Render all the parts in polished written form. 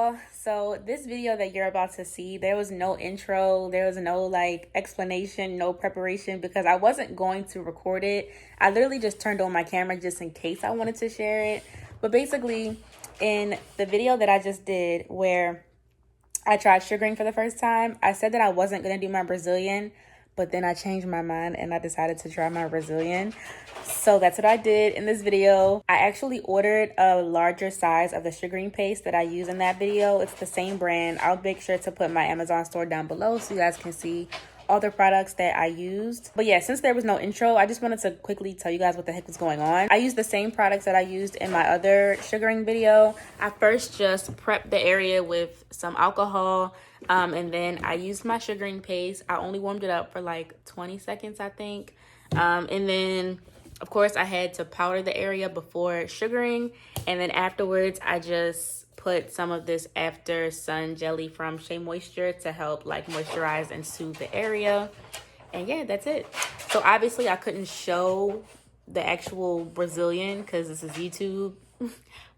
y'all. So this video that you're about to see, there was no intro, there was no like explanation, no preparation, because I wasn't going to record it. I literally just turned on my camera just in case I wanted to share it. But basically, in the video that I just did where I tried sugaring for the first time, I said that I wasn't going to do my Brazilian, but then I changed my mind and I decided to try my Brazilian. So that's what I did in this video. I actually ordered a larger size of the sugaring paste that I use in that video. It's the same brand. I'll make sure to put my Amazon store down below so you guys can see all the products that I used. But yeah, since there was no intro, I just wanted to quickly tell you guys what the heck was going on. I used the same products that I used in my other sugaring video. I first just prepped the area with some alcohol, and then I used my sugaring paste. I only warmed it up for like 20 seconds, I think. And then of course I had to powder the area before sugaring, and then afterwards I just put some of this after sun jelly from Shea Moisture to help like moisturize and soothe the area. And yeah, that's it. So obviously I couldn't show the actual Brazilian because this is YouTube,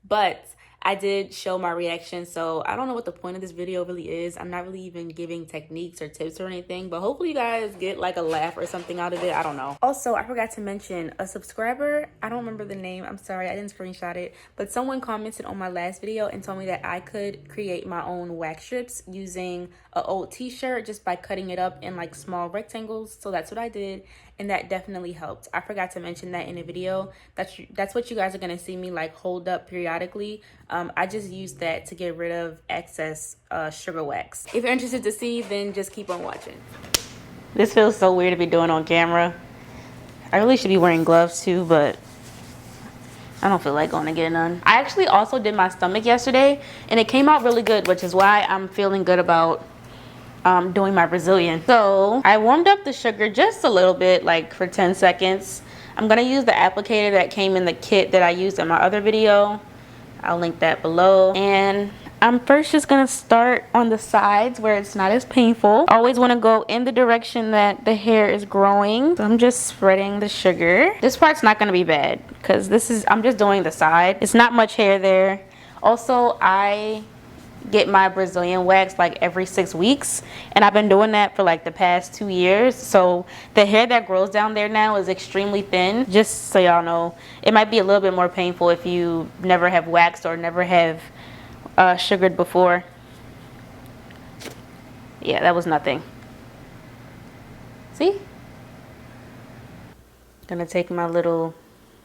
but I did show my reaction. So I don't know what the point of this video really is. I'm not really even giving techniques or tips or anything, but hopefully you guys get like a laugh or something out of it. I don't know. Also, I forgot to mention a subscriber. I don't remember the name. I'm sorry, I didn't screenshot it, but someone commented on my last video and told me that I could create my own wax strips using an old t-shirt just by cutting it up in like small rectangles. So that's what I did, and that definitely helped. I forgot to mention that in the video. That's what you guys are gonna see me like hold up periodically. I just used that to get rid of excess sugar wax. If you're interested to see, then just keep on watching. This feels so weird to be doing on camera. I really should be wearing gloves too, but I don't feel like going to get none. I actually also did my stomach yesterday, and it came out really good, which is why I'm feeling good about doing my Brazilian. So I warmed up the sugar just a little bit, like for 10 seconds. I'm gonna use the applicator that came in the kit that I used in my other video. I'll link that below. And I'm first just gonna start on the sides where it's not as painful. I always wanna go in the direction that the hair is growing. So I'm just spreading the sugar. This part's not gonna be bad because I'm just doing the side. It's not much hair there. Also, I get my Brazilian wax like every 6 weeks, and I've been doing that for like the past 2 years. So the hair that grows down there now is extremely thin. Just so y'all know, it might be a little bit more painful if you never have waxed or never have sugared before. Yeah, that was nothing. See? Gonna take my little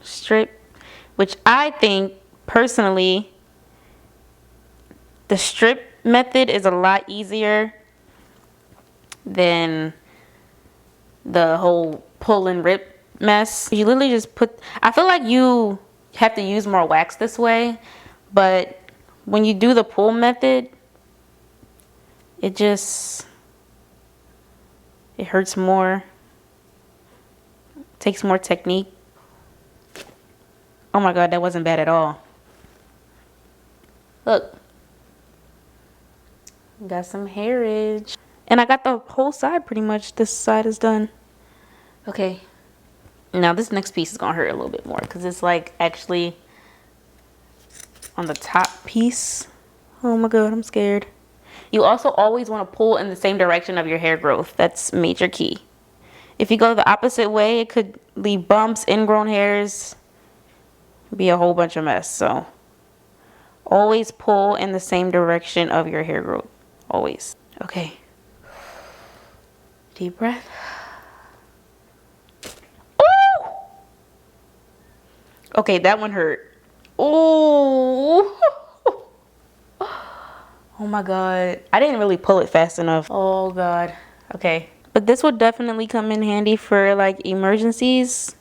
strip, which I think personally the strip method is a lot easier than the whole pull and rip mess. You literally just I feel like you have to use more wax this way, but when you do the pull method, it hurts more. It takes more technique. Oh my God, that wasn't bad at all. Look. Got some hairage. And I got the whole side pretty much. This side is done. Okay. Now this next piece is going to hurt a little bit more because it's like actually on the top piece. Oh my God, I'm scared. You also always want to pull in the same direction of your hair growth. That's major key. If you go the opposite way, it could leave bumps, ingrown hairs, be a whole bunch of mess. So always pull in the same direction of your hair growth. Always. Okay. Deep breath. Ooh! Okay, that one hurt. Ooh! Oh my God. I didn't really pull it fast enough. Oh God. Okay. But this would definitely come in handy for like emergencies.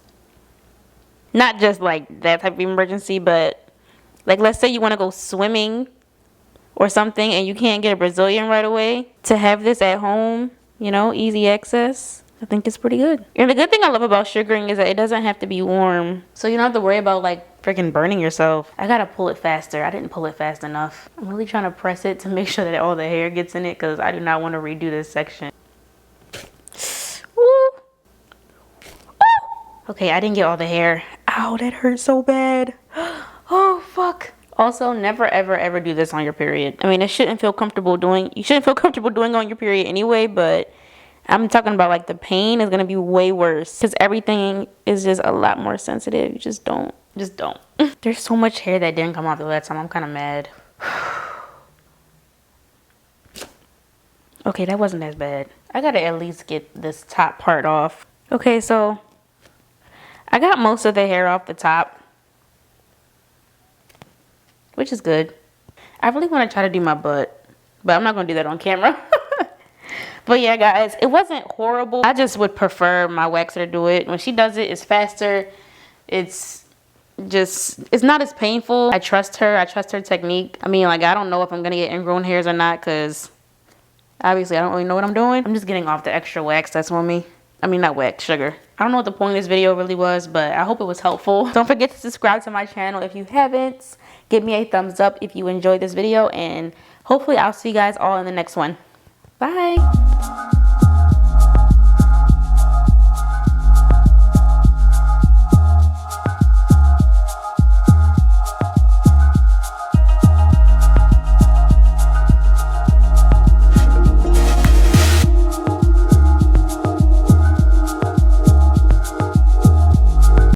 Not just like that type of emergency, but like let's say you want to go swimming or something and you can't get a Brazilian right away. To have this at home, you know, easy access, I think it's pretty good. And the good thing I love about sugaring is that it doesn't have to be warm, so you don't have to worry about like freaking burning yourself. I gotta pull it faster. I didn't pull it fast enough. I'm really trying to press it to make sure that all the hair gets in it because I do not want to redo this section. Woo. Woo. Okay, I didn't get all the hair. Ow, that hurt so bad. Oh fuck. Also, never ever ever do this on your period. I mean, it shouldn't feel comfortable doing. You shouldn't feel comfortable doing on your period anyway, but I'm talking about like the pain is gonna be way worse because everything is just a lot more sensitive. You just don't. Just don't. There's so much hair that didn't come off the last time. I'm kind of mad. Okay, that wasn't as bad. I gotta at least get this top part off. Okay, so I got most of the hair off the top, which is good. I really want to try to do my butt, but I'm not gonna do that on camera. But yeah, guys, it wasn't horrible. I just would prefer my waxer to do it. When she does it, it's faster. It's not as painful. I trust her. I trust her technique. I mean, like, I don't know if I'm gonna get ingrown hairs or not because obviously I don't really know what I'm doing. I'm just getting off the extra wax that's on me. I mean, not wax, sugar. I don't know what the point of this video really was, but I hope it was helpful. Don't forget to subscribe to my channel if you haven't. Give me a thumbs up if you enjoyed this video, and hopefully I'll see you guys all in the next one. Bye.